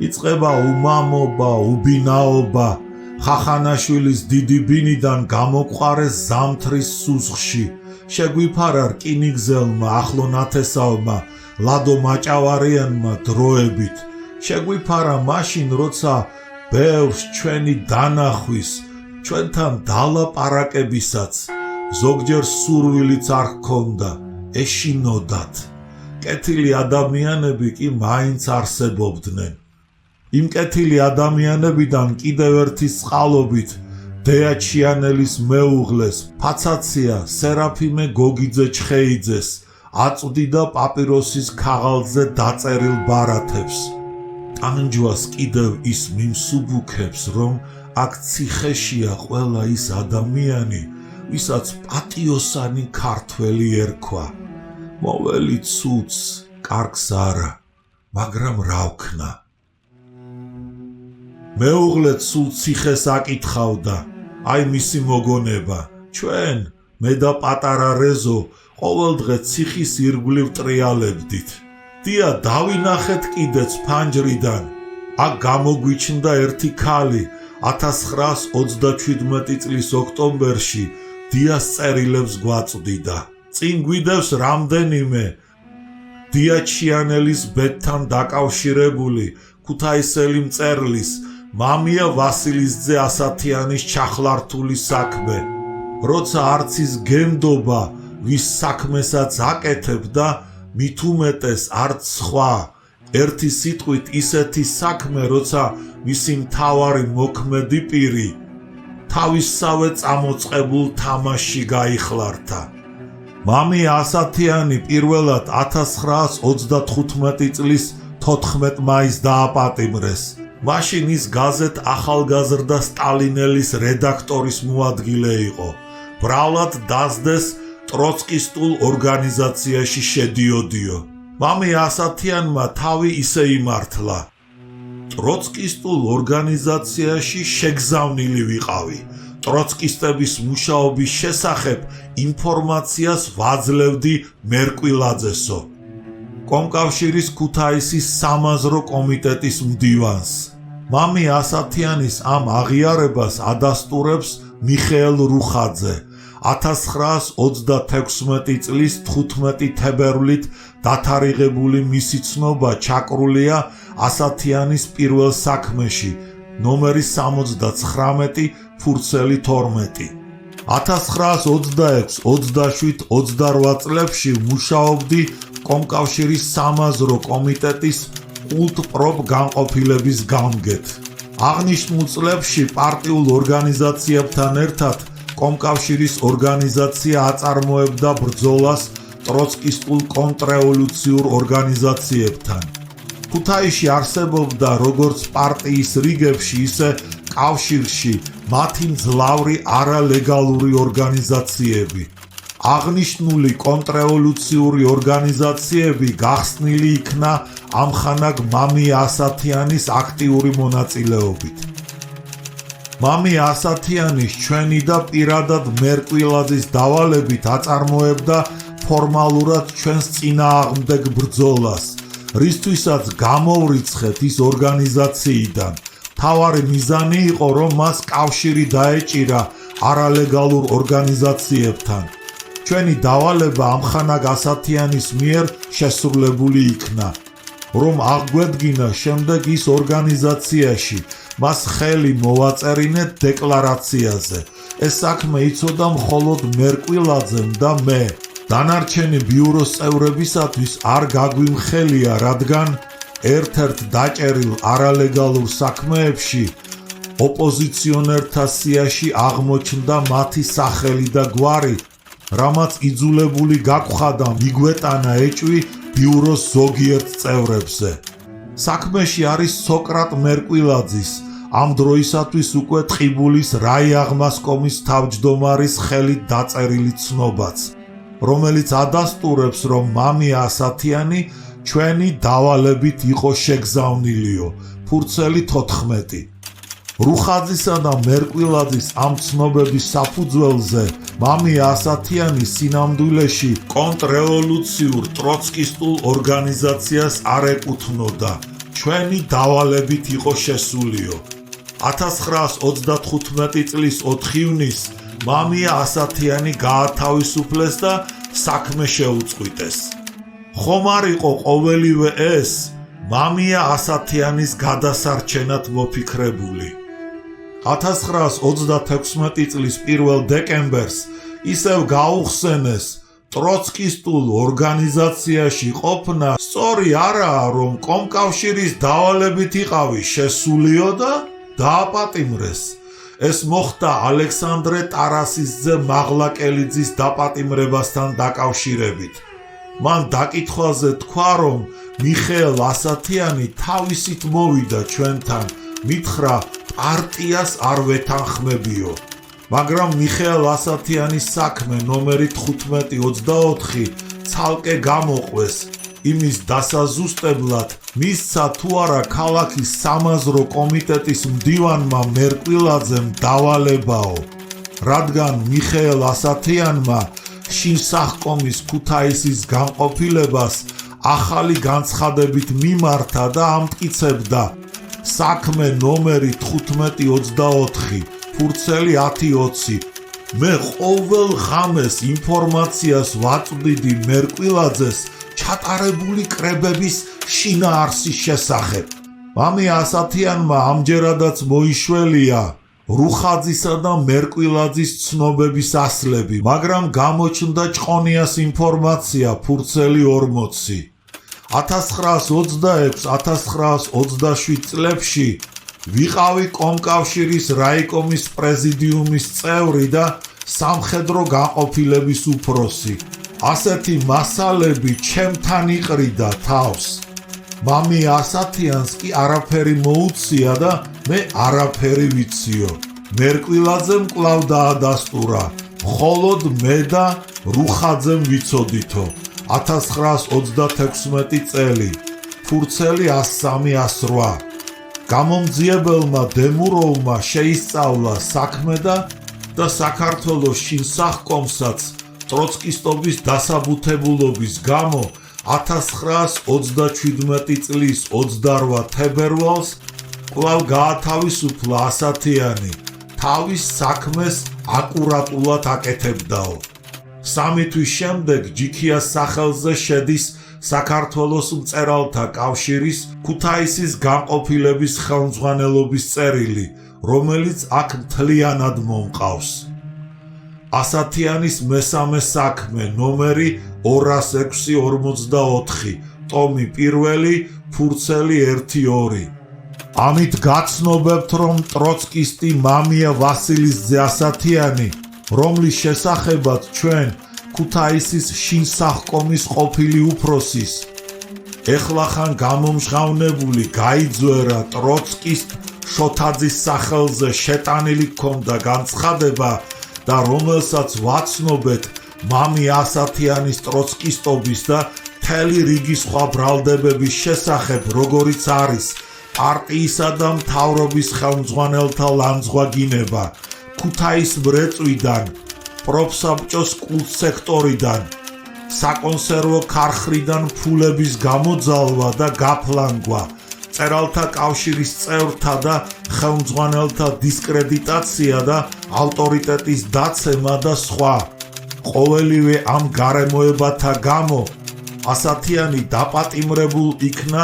იწყება უმამობა, უბინაობა. ხახანაშვილის დიდი ბინიდან გამოყარეს ზამთრის სუსხში. შეგვიფარა რკინიგზელმა, ახლო ნათესავმა, ლადო მაჭავარიანმა დროებით. შეგვიფარა მაშინ, როცა ბევრს ჩვენი დანახვის, ჩვენთან დალაპარაკებისაც ზოგჯერ სურვილიც არ ჰქონდა, ეშინოდათ. კეთილი ადამიანები კი მაინც არსებობდნენ. იმ კეთილი ადამიანებიდან კიდევ ერთის წყალობით დეაჩიანელის მეუღლეს, ფაცაცია სერაფიმე გოგიძე ჩხეიძეს აწვდიდა პაპიროსის ქაღალდზე დაწერილ ბარათებს. ტანჯვას კიდევ ის მიმსუბუქებს, რომ აქ ციხეშია ყველა ის ადამიანი, ვისაც პატიოსანი ქართველი ერქვა. მოველი ცუც, კარგს არა, მაგრამ რა ვქნა. მეუღლე სულ ციხეს აკითხავდა, აი მისი მოგონება, ჩვენ, მე და პატარა რეზო, ყოველდღე ციხის ირგვლივ ტრიალებდით. დია დავინახეთ კიდეც ფანჯრიდან. აქ გამოგვიჩნდა ერთი ქალი 1937 წლის ოქტომბერში დიას წერილებს გვაწვდიდა. წინ გვიდევს რამდენიმე დიაჩიანელის ბედთან დაკავშირებული ქუთაისელი მწერლის მამია ვასილისძე ასათიანის ჩახლართული საქმე. როცა არც ის გემდობა, ვის საქმესაც აკეთებ და მით უმეტეს არც სხვა, ერთი სიტყვით ისეთი საქმე, როცა მისი მთავარი მოქმედი პირი თავისსავე წამოწყებულ თამაშში გაიხლართა. მამია ასათიანი პირველად 1935 წლის 14 მაისს დააპატიმრეს. მაშინ ის გაზეთ ახალგაზრდა სტალინელის რედაქტორის მოადგილე იყო. ბრალად დასდეს ტროცკისტულ ორგანიზაციაში შედიოდიო. მამია ასათიანმა თავი ისე იმართლა. ტროცკისტულ ორგანიზაციაში შეგზავნილი ვიყავი. ტროცკისტების მუშაობის შესახებ ინფორმაციას ვაძლევდი მერკვილაძესო, კომკავშირის ქუთაისის სამაზრო კომიტეტის მდივანს. მამია ასათიანის ამ აღიარებას ადასტურებს მიხეილ რუხაძე 1936 წლის 15 თებერვლით დათარიღებული მისი ცნობა ჩაკრულია ასათიანის პირველ საქმეში ნომერი 79 ფურცელი 12. 1926-27-28 წლებში მუშაობდი კომკავშირის სამაზრო კომიტეტის კულტპროპ განყოფილების გამგედ. აღნიშნულ წლებში პარტიულ ორგანიზაციებთან ერთად კომკავშირის ორგანიზაცია აწარმოებდა ბრძოლას ტროცკისტულ კონტრრევოლუციურ ორგანიზაციებთან. ქუთაისში არსებობდა როგორც პარტიის რიგებში, ისე კავშირში მათი მძლავრი არალეგალური ორგანიზაციები. აღნიშნული კონტრრევოლუციური ორგანიზაციები გახსნილი იქნა ამხანაგ მამია ასათიანის აქტიური მონაწილეობით. მამია ასათიანის ჩვენი და პირადად მერკვილაძის დავალებით აწარმოებდა ფორმალურად ჩვენს წინააღმდეგ ბრძოლას, რისთვისაც გამოვრიცხეთ ის ორგანიზაციიდან. მთავარი მიზანი იყო, რომ მას კავშირი დაეჭირა არალეგალურ ორგანიზაციებთან. ჩვენი დავალება ამხანაგ ასათიანის მიერ შესრულებული იქნა, რომ აღგვედგინა შემდეგ ის ორგანიზაციაში მას ხელი მოვაწერინეთ დეკლარაციაზე. ეს საქმე იცოდა მხოლოდ მერკვილაძემ და მე. დანარჩენი ბიუროს წევრებისათვის არ გაგვიმხელია, რადგან ერთ-ერთ დაჭერილ არალეგალურ საქმეებში ოპოზიციონერთა სიაში აღმოჩნდა მათი სახელი და გვარი, რამაც იძულებული გაგვხა და მიგვეტანა ეჭვი ბიუროს ზოგიერთ წევრებზე. საქმეში არის სოკრატ მერკვილაძის, ამ დროისათვის უკვე ტყიბულის რაიაღმასკომის თავმჯდომარის ხელით დაწერილი ცნობაც, რომელიც ადასტურებს, რომ მამია ასათიანი ჩვენი დავალებით იყო შეგზავნილიო, ფურცელი 14. რუხაძისა და მერკვილაძის ამ ცნობების საფუძველზე მამია ასათიანი სინამდვილეში კონტრრევოლუციურ ტროცკისტულ ორგანიზაციას არ ეკუთვნოდა, ჩვენი დავალებით იყო შესულიო. 1935 წლის 4 ივნისს მამია ასათიანი გაათავისუფლეს და საქმე შეუწყვიტეს. ხომ არ იყო ყოველივე ეს მამია ასათიანის გადასარჩენად მოფიქრებული. 1936 წლის 1 დეკემბერს ისევ გაუხსენეს ტროცკისტულ ორგანიზაციაში ყოფნა სწორი არაა, რომ კომკავშირის დავალებით იყავი შესულიო და დააპატიმრეს. ეს მოხდა ალექსანდრე ტარასის ძე მაღლაკელიძის დაპატიმრებასთან დაკავშირებით. მან დაკითხვაზე თქვა, რომ მიხეილ ასათიანი თავისით მოვიდა ჩვენთან, მითხრა პარტიას არ ვეთანხმებიო. მაგრამ მიხეილ ასათიანის საქმე ნომერი 1524 ცალკე გამოყვეს. იმის დასაზუსტებლად მისცა თუ არა ქალაქის სამაზრო კომიტეტის მდივანმა მერკვილაძემ დავალებაო, რადგან მიხეილ ასათიანმა შინსახკომის ქუთაისის განყოფილებას ახალი განცხადებით მიმართა და ამტკიცებდა საქმე ნომერი 1524 ფურცელი 1020. მე ყოველ ღამეს ინფორმაციას ვაწვდიდი მერკვილაძეს ჩატარებული კრებების შინაარსის შესახებ. მამი ასათიანმა ამჯერადაც მოიშველია რუხაძისა და მერკვილაძის ცნობების ასლები, მაგრამ გამოჩნდა ჭყონიას ინფორმაცია ფურცელი 40. 1926-1927 წლებში ვიყავი კომკავშირის რაიკომის პრეზიდიუმის წევრი და სამხედრო განყოფილების უფროსი. ასეთი მასალები ჩემთან იყრიდა თავს. მამი ასათიანს კი არაფერი მოუწია და მე არაფერი ვიციო. მერკვილაძემ კვლავ დაადასტურა, მხოლოდ მე და რუხაძემ ვიცოდითო. 1936 წელი, ფურცელი 103-108. გამომძიებელმა დემუროვმა შეისწავლა საქმე და საქართველოს შინსახკომსაც ტროცკისტობის დასაბუთებულობის გამო 1937 წლის 28 თებერვალს კვლავ გაათავისუფლა ასათიანი, თავის საქმეს აკურატულად აკეთებდაო. 3 თვის შემდეგ ჯიქიას სახელზე შედის საქართველოს მწერალთა კავშირის ქუთაისის განყოფილების ხელმძღვანელობის წერილი, რომელიც აქ მთლიანად მომყავს. ასათიანის მესამე საქმე ნომერი 206-44, ტომი 1, ფურცელი 1-2. ამით გაცნობებთ, რომ ტროცკისტი მამია ვასილის ძე ასათიანი, რომლის შესახებაც ჩვენ ქუთაისის შინსახკომის ყოფილი უფროსის, ეხლახან გამომჟღავნებული გაიძვერა ტროცკისტ შოთაძის სახელზე შეტანილი ჰქონდა განცხადება და რომელსაც ვაცნობეთ მამი ასათიანის ტროცკისტობის და მთელი რიგი სხვა ბრალდებების შესახებ, როგორიც არის პარტიისა და მთავრობის ხელმძღვანელთა ლანძღვაგინება, ქუთაის მრეწვიდან, პროფსაბჭოს კულტსექტორიდან, საკონსერვო ქარხრიდან ფულების გამოძალვა და გაფლანგვა, მწერალთა კავშირის წევრთა და ხელმძღვანელთა დისკრედიტაცია და ავტორიტეტის დაცემა და სხვა. ყოველივე ამ გარემოებათა გამო ასათიანი დაპატიმრებულ იქნა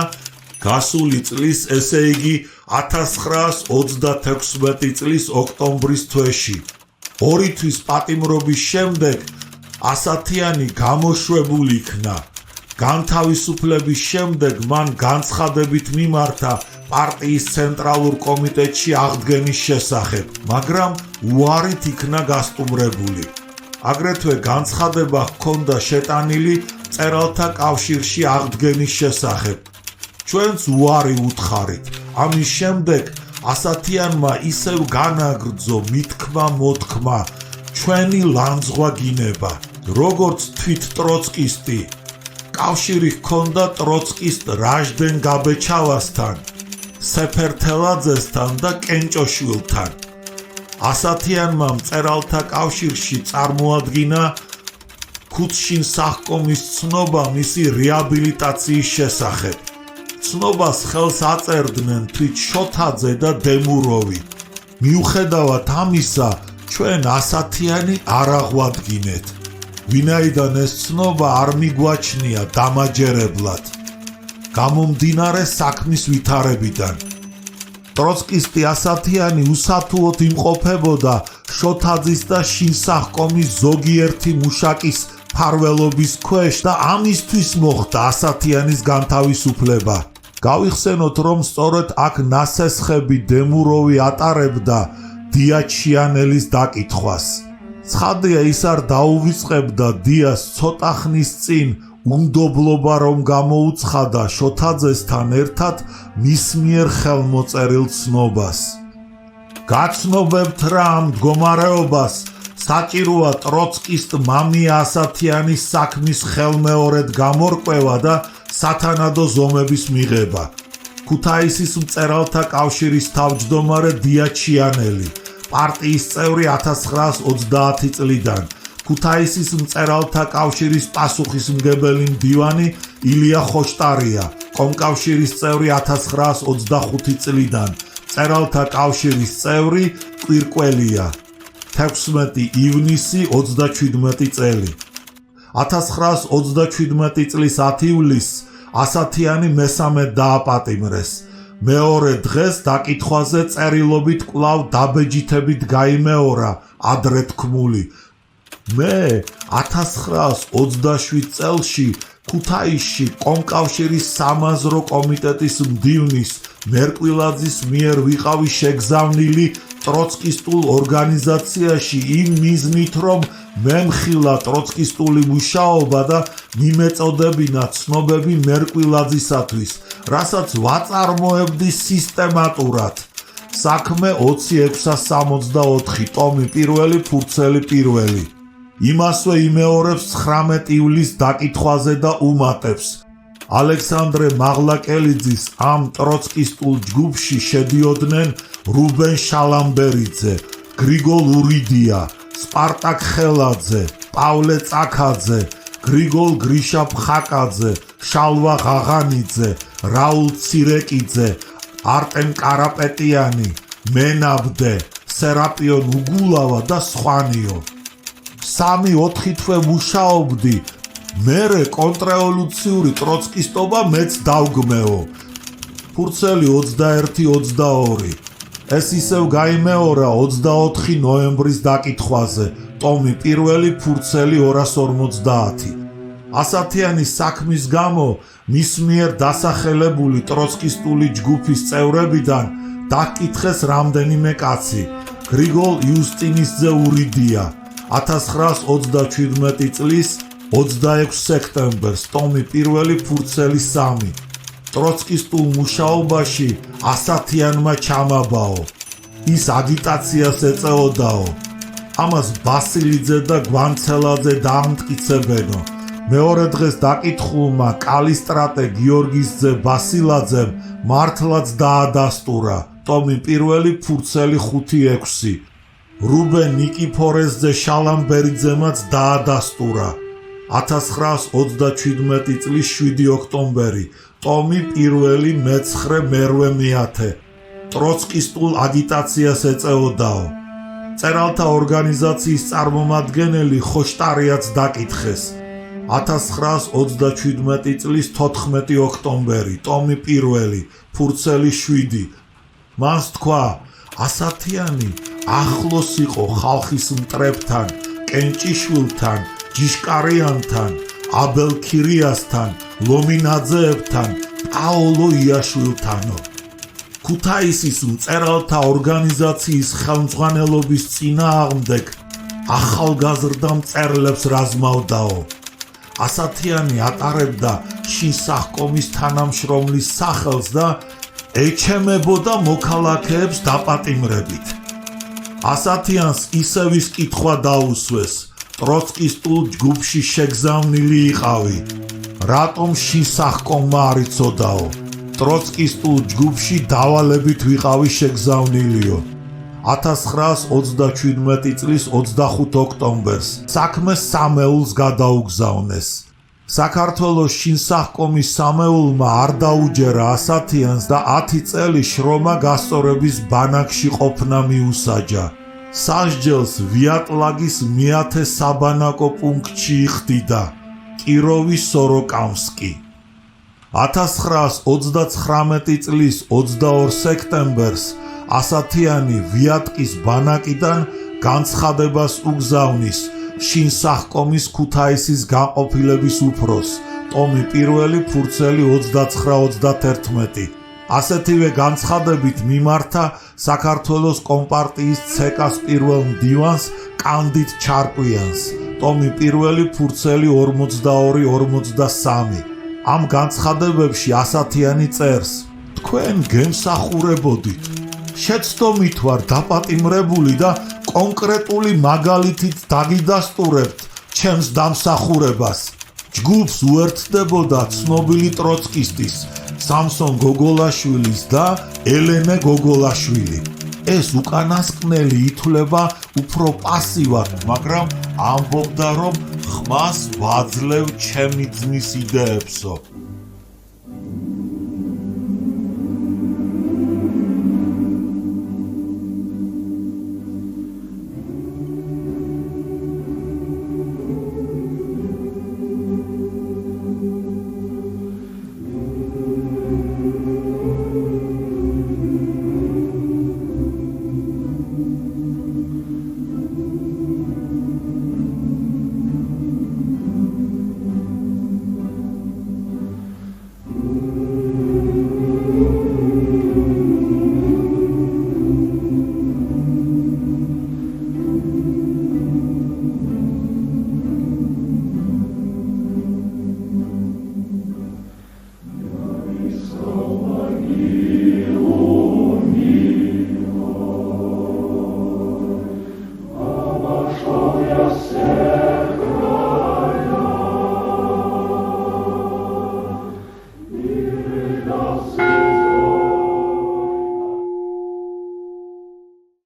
გასული წლის, ესე იგი 1936 წლის ოქტომბრის თვეში. 2 თვის პატიმრობის შემდეგ ასათიანი გამოშვებული იქნა. განთავისუფლების შემდეგ მან განცხადებით მიმართა პარტიის ცენტრალურ კომიტეტში აღდგენის შესახებ, მაგრამ უარით იქნა გასტუმრებული. აგრეთვე განცხადება ჰქონდა შეტანილი მწერალთა კავშირში აღდგენის შესახებ. ჩვენც უარი ვუთხარით. ამის შემდეგ ასათიანმა ისევ განაგრძო მითქმა-მოთქმა ჩვენი ლანძღვაგინება, როგორც თვით ტროცკისტი. კავშირი ჰქონდა ტროცკისტ რაჟდენ გაბეჩავასთან, სეფერთელაძესთან და კენჭოშვილთან. ასათიანმა მწერალთა კავშირში წარმოადგინა ქუთშინსახკომის ცნობა მისი რეაბილიტაციის შესახებ. ცნობას ხელს აწერდნენ თვით შოთაძე და დემუროვი. მიუხედავად ამისა, ჩვენ ასათიანი არ აღვადგინეთ. ვინაიდან ეს ცნობა არ მიგვაჩნია დამაჯერებლად, გამომდინარე საქმის ვითარებიდან. ტროცკისტი ასათიანი უსათუოდ იმყოფებოდა შოთაძის და შინსახკომის ზოგიერთი მუშაკის მფარველობის ქვეშ და ამისთვის მოხდა ასათიანის განთავისუფლება. გავიხსენოთ, რომ სწორედ აქ ნასესხები დემუროვი ატარებდა დიაჩიანელის დაკითხვას. ცხადია, ის არ დაუვიწყებდა დიას ცოტა ხნის წინ უნდობლობა რომ გამოუცხადა შოთაძესთან ერთად მის მიერ ხელმოწერილ ცნობას. გაცნობებთ რა ამ მდგომარეობას საჭიროა ტროცკისტ მამია ასათიანის საქმის ხელმეორედ გამორკვევა და სათანადო ზომების მიღება. ქუთაისის მწერალთა კავშირის თავმჯდომარე დიაჩიანელი, პარტიის წევრი 1930 წლიდან, ქუთაისის მწერალთა კავშირის პასუხისმგებელი მდივანი ილია ხოშტარია, კომკავშირის წევრი 1925 წლიდან, მწერალთა კავშირის წევრი კვირკველია. 16 ივნისი 37 წელი. 1937 წლის 10 ივლისს ასათიანი მესამედ დააპატიმრეს. მეორე დღეს დაკითხვაზე წერილობით კვლავ დაბეჯითებით გაიმეორა ადრე თქმული. მე 1927 წელში ქუთაისში კომკავშირის სამაზრო კომიტეტის მდივნის მერკვილაძის მიერ ვიყავი შეგზავნილი ტროცკისტულ ორგანიზაციაში იმ მიზნით, რომ მემხილა ტროცკისტული მუშაობა და მიმეწოდებინა ცნობები მერკვილაძისათვის, რასაც ვაწარმოებდი სისტემატურად. საქმე 2664 ტომი პირველი, ფურცელი პირველი. იმასვე იმეორებს 19 ივლისს დაკითხვაზე და უმატებს. ალექსანდრე მაღლაკელიძის ამ ტროცკისტულ ჯგუფში შედიოდნენ რუბენ შალამბერიძე, გრიგოლ ურიდია, სპარტაკ ხელაძე, პავლე წაქაძე, გრიგოლ გრიშა ფხაკაძე, შალვა ღაღანიძე, რაულ ცირეკიძე, არტემ კარაპეტიანი, მენაბდე, სერაპიონ უგულავა და სხვანიო. 3-4 თვე მუშაობდი, მერე კონტრრევოლუციური ტროცკისტობა მეც დავგმეო. ფურცელი 21-22. ეს ისევ გაიმეორა 24 ნოემბრის დაკითხვაზე, ტომი პირველი, ფურცელი 250. ასათიანის საქმის გამო მის მიერ დასახელებული ტროცკისტული ჯგუფის წევრებიდან დაკითხეს რამდენიმე კაცი. გრიგოლ იუსტინისძე ურიდია, 1937 წლის 26 სექტემბერს, ტომი პირველი, ფურცელი 3. ტროცკისტულ მუშაობაში ასათიანმა ჩამაბაო. ის აგიტაციას ეწეოდაო. ამას ბასილიძე და გვანცელაძე დაამტკიცებენო. მეორე დღეს დაკითხულმა კალისტრატე გიორგისძე ბასილაძემ მართლაც დაადასტურა. ტომი პირველი, ფურცელი 5-6. რუბენ ნიკიფორესძე შალამბერიძემაც დაადასტურა. 1937 წლის 7 ოქტომბერი, ტომი პირველი, მე-9, მერვე მე-10. ტროცკისტულ აგიტაციას ეწეოდაო. მწერალთა ორგანიზაციის წარმომადგენელი ხოშტარიაც დაკითხეს. 1937 წლის 14 ოქტომბერი, ტომი პირველი, ფურცელი 7. მას თქვა, ასათიანი ახლოს იყო ხალხის მტრებთან, კენჭიშვილთან, ჯიშკარიანთან, აბელ ქირიასთან, ლომინაძეებთან, პაოლო იაშვილთანო. ქუთაისის მწერალთა ორგანიზაციის ხელმძღვანელობის წინააღმდეგ ახალგაზრდა მწერლებს რაზმავდაო. ასათიანი ატარებდა შინ სახკომის თანამშრომლის სახელს და ეჩემებოდა მოქალაქეებს დაპატიმრებით. ასათიანს ისევ ის კითხვა დაუსვეს, ტროცკისტულ ჯგუფში შეგზავნილი იყავი. რატომ შინ სახკომმა არ იცოდაო? ტროცკისტულ ჯგუფში დავალებით ვიყავი შეგზავნილიო. 1937 წლის 25 ოქტომბერს საქმე სამეულს გადაუგზავნეს. საქართველოს შინსახკომის სამეულმა არ დაუჯერა ასათიანს და 10 წელი შრომა გასწორების ბანაკში ყოფნა მიუსაჯა. სასჯელს ვიატლაგის მე-10 საბანაკო პუნქტში იხდიდა, კიროვის სოროკამსკი. 1939 წლის 22 სექტემბერს ასათიანი ვიატკის ბანაკიდან განცხადებას უგზავნის შინ სახკომის ქუთაისის განყოფილების უფროს, ტომი 1 ფურცელი 29-31. ასეთივე განცხადებით მიმართა საქართველოს კომპარტიის ცეკას პირველ მდივანს კანდიდ ჩარკვიანს, ტომი 1 ფურცელი 42-43. ამ განცხადებებში ასათიანი წერს: თქვენ გემსახურებოდით, შეცდომით ვარ დაპატიმრებული და კონკრეტული მაგალითით დაგიდასტურებთ ჩემს დამსახურებას. ჯგუფს უერთდებოდა ცნობილი ტროცკისტის, სამსონ გოგოლაშვილის და ელენე გოგოლაშვილი. ეს უკანასკნელი ითვლება უფრო პასივად, მაგრამ ამბობდა, რომ ხმას ვაძლევ ჩემი ძმის იდეებსო. Yes.